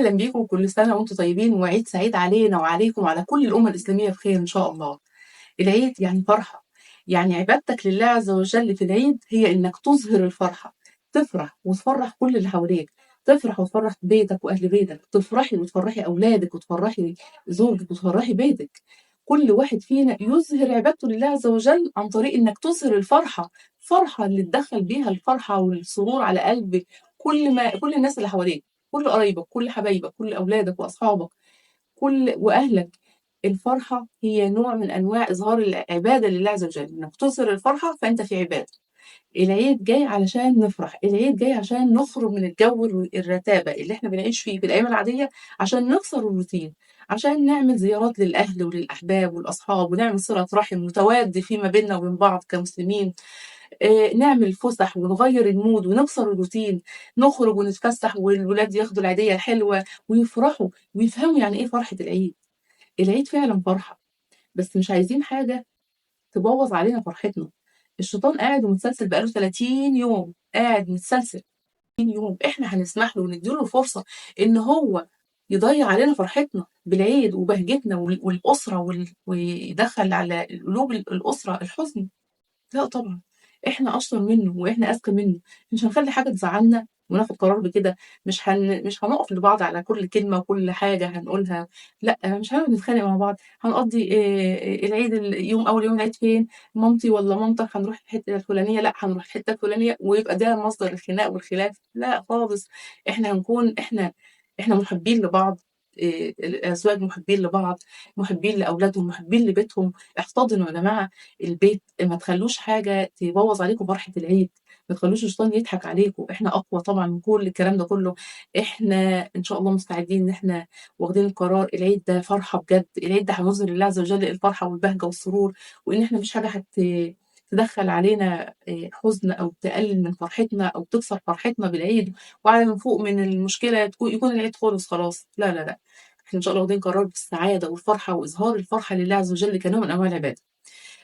أهلا بيكم وكل سنة وأنتم طيبين وعيد سعيد علينا وعليكم وعلى كل الأمة الإسلامية بخير إن شاء الله. العيد يعني فرحة، يعني عبادتك لله عز وجل في العيد هي إنك تظهر الفرحة، تفرح وتفرح كل اللي حواليك، تفرح وتفرح بيتك وأهل بيتك، تفرحي وتفرحي أولادك وتفرحي زوجك وتفرحي بيتك. كل واحد فينا يظهر عبادته لله عز وجل عن طريق إنك تظهر الفرحة، الفرحة اللي تدخل بيها الفرحة والسرور على قلب كل الناس اللي حواليك، كل قرايبك، كل حبايبك، كل أولادك وأصحابك، كل وأهلك. الفرحة هي نوع من أنواع إظهار العبادة لله عز وجل، إنك تظهر الفرحة فأنت في عبادة. العيد جاي علشان نفرح، العيد جاي عشان نخرج من الجو الرتابة اللي احنا بنعيش فيه في الأيام العادية، عشان نكسر الروتين، عشان نعمل زيارات للأهل وللأحباب والأصحاب، ونعمل صلة رحم وتواد فيما بيننا وبين بعض كمسلمين. نعمل فسح ونغير المود ونكسر الروتين، نخرج ونتفسح والولاد ياخدوا العيدية الحلوة ويفرحوا ويفهموا يعني إيه فرحة العيد. العيد فعلا فرحة، بس مش عايزين حاجة تبوظ علينا فرحتنا. الشيطان قاعد ومتسلسل بقاله 30 يوم، قاعد متسلسل يوم، احنا هنسمح له ونديله فرصة ان هو يضيع علينا فرحتنا بالعيد وبهجتنا والأسرة ويدخل على قلوب الأسرة الحزن؟ لا طبعا، احنا اشطر منه واحنا اذكى منه، مش هنخلي حاجه تزعلنا وناخد قرار بكده. مش هنقف لبعض على كل كلمه وكل حاجه هنقولها. لا، مش هنقعد نتخانق مع بعض. هنقضي العيد اول يوم العيد فين؟ مامتي ولا مامتك؟ هنروح الحته الفلانيه؟ لا، هنروح الحته الفلانيه، ويبقى ده مصدر الخناق والخلاف؟ لا خالص. احنا هنكون احنا محبين لبعض، الازواج محبين لبعض، محبين لاولادهم، محبين لبيتهم. احتضنوا يا جماعه البيت، ما تخلوش حاجة تبوظ عليكم فرحة العيد، ما تخلوش الشيطان يضحك عليكم. احنا اقوى طبعا من كل الكلام ده كله. احنا ان شاء الله مستعدين، ان احنا واخدين القرار. العيد ده فرحة بجد، العيد ده هنظهر لله عز وجل الفرحة والبهجة والسرور، وان احنا مش حاجة تدخل علينا حزن او تقلل من فرحتنا او تكسر فرحتنا بالعيد، وعلى من فوق من المشكلة يكون العيد خالص خلاص. لا لا لا، احنا ان شاء الله واخدين قرار بالسعادة والفرحة واظهار الفرحة لله عز وجل كنوع من انواع العبادة.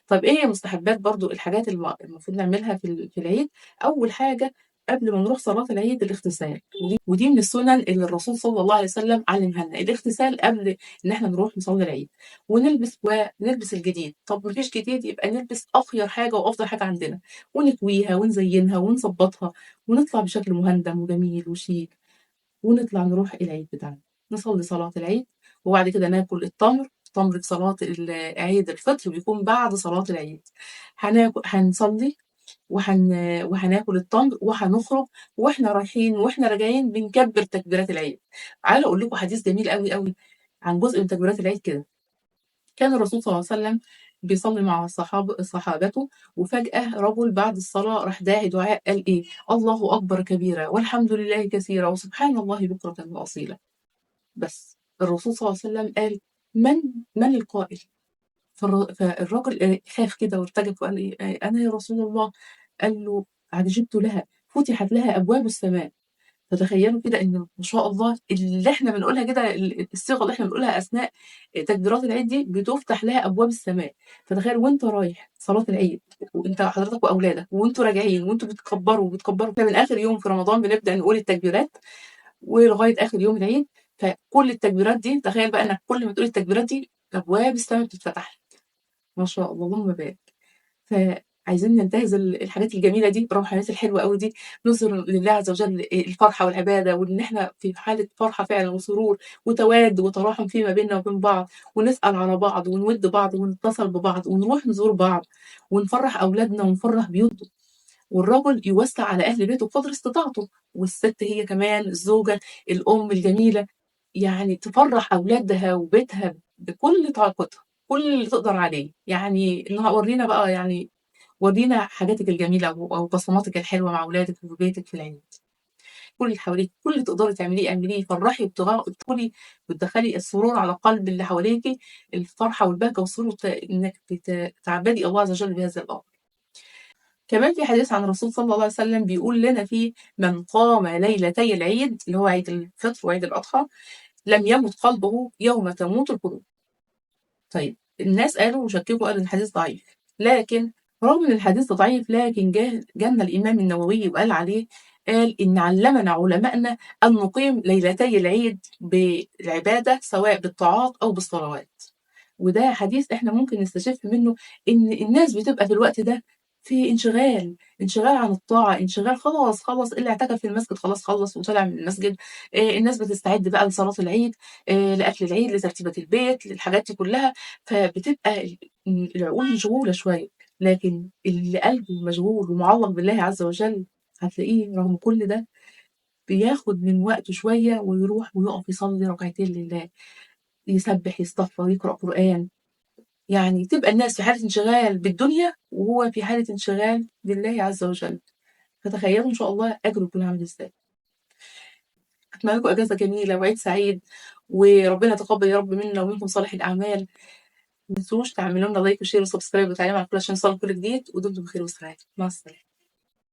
طب إيه هي مستحبات برضه الحاجات المفروض نعملها في العيد؟ أول حاجة قبل ما نروح صلاة العيد الاغتسال، ودي من السنن اللي الرسول صلى الله عليه وسلم علمها لنا، الاغتسال قبل إن إحنا نروح نصلي العيد. ونلبس الجديد. طب مفيش جديد، يبقى نلبس أخير حاجة وأفضل حاجة عندنا، ونكويها ونزينها ونظبطها، ونطلع بشكل مهندم وجميل وشيك، ونطلع نروح العيد بتاعنا، نصلي صلاة العيد، وبعد كده ناكل التمر. تمر صلاة عيد الفطر بيكون بعد صلاة العيد. هنصلي وهن... وهناكل التمر وهنخرج، واحنا رايحين واحنا راجعين بنكبر تكبيرات العيد. تعالوا اقول لكم حديث جميل قوي قوي عن جزء من تكبيرات العيد كده. كان الرسول صلى الله عليه وسلم بيصلي مع صحابته، وفجأة رجل بعد الصلاة راح داعي دعاء، قال إيه؟ الله أكبر كبيرا والحمد لله كثيرا وسبحان الله بكرة وأصيلا. بس الرسول صلى الله عليه وسلم قال: من من القائل؟ فالراجل خاف كده وارتجف وقال إيه؟ أنا يا رسول الله. قال له: عجبت لها، فتحت لها أبواب السماء. فتخيلوا كده ان ما شاء الله اللي احنا بنقولها كده، الصيغه اللي احنا بنقولها اثناء تكبيرات العيد دي بتفتح لها ابواب السماء. فتخيل وانت رايح صلاه العيد، وانت حضرتك واولادك، وانتوا راجعين وانتوا بتكبروا احنا من اخر يوم في رمضان بنبدا نقول التكبيرات ولغايه اخر يوم العيد. فكل التكبيرات دي، تخيل بقى انك كل ما تقول التكبيرات دي ابواب السماء بتتفتح. ما شاء الله، اللهم بارك. فعايزين ننتهز الحاجات الجميلة دي، الروحانيات الحلوة أوي دي، نظهر لله عز وجل الفرحة والعبادة، وإن إحنا في حالة فرحة فعلا وسرور وتواد وتراحم فيما بيننا وبين بعض، ونسأل على بعض ونود بعض ونتصل ببعض ونروح نزور بعض، ونفرح أولادنا ونفرح بيوتنا. والرجل يوسع على أهل بيته بقدر استطاعته، والست هي كمان الزوجة الأم الجميلة، يعني تفرح أولادها وبيتها بكل طاقتها، كل اللي تقدر عليه. يعني إنها ورينا بقى، يعني ورينا حاجاتك الجميلة أو بصماتك الحلوة مع أولادك وفي بيتك في العيد. كل اللي حواليك، كل اللي تقدري تعمليه اعمليه، فرحي وتدخلي وتدخلي السرور على قلب اللي حواليكي، الفرحة والبهجة والسرور، إنك تعبدي الله عز وجل بهذا الأمر. كمان في حديث عن الرسول صلى الله عليه وسلم بيقول لنا فيه: من قام ليلتي العيد، اللي هو عيد الفطر وعيد الأضحى، لم يمت قلبه يوم تموت القلوب. طيب الناس قالوا وشككوا، قالوا الحديث ضعيف، لكن رغم ان الحديث ضعيف، لكن جانا الامام النووي وقال عليه قال إن علمنا علماءنا أن نقيم ليلتي العيد بالعبادة سواء بالطاعات أو بالصلوات. وده حديث إحنا ممكن نستشف منه إن الناس بتبقى في الوقت ده في انشغال عن الطاعة، انشغال خلاص اللي اعتكف في المسجد خلاص خلّص وطلع من المسجد، الناس بتستعد بقى لصلاة العيد، لأكل العيد، لترتيبة البيت، للحاجات دي كلّها، فبتبقى العقول مشغولة شوية، لكن اللي قلبه مشغول ومُعلّق بالله عز وجل هتلاقيه رغم كل ده بياخد من وقته شوية ويروح ويقف يصلي ركعتين لله، يسبّح، يستغفر، يقرأ قرآن. يعني تبقى الناس في حالة انشغال بالدنيا وهو في حالة انشغال بالله عز وجل، فتخيلوا إن شاء الله أجره يكون عامل إزاي. أتمنى لكم إجازة جميلة وعيد سعيد، وربنا يتقبل يا رب منا ومنكم صالح الأعمال. ما تنسوش تعملوا لنا لايك وشير وسبسكرايب وتعليق على الكل عشان يوصلكم كل جديد، ودمتم بخير وسعادة. مع السلامة.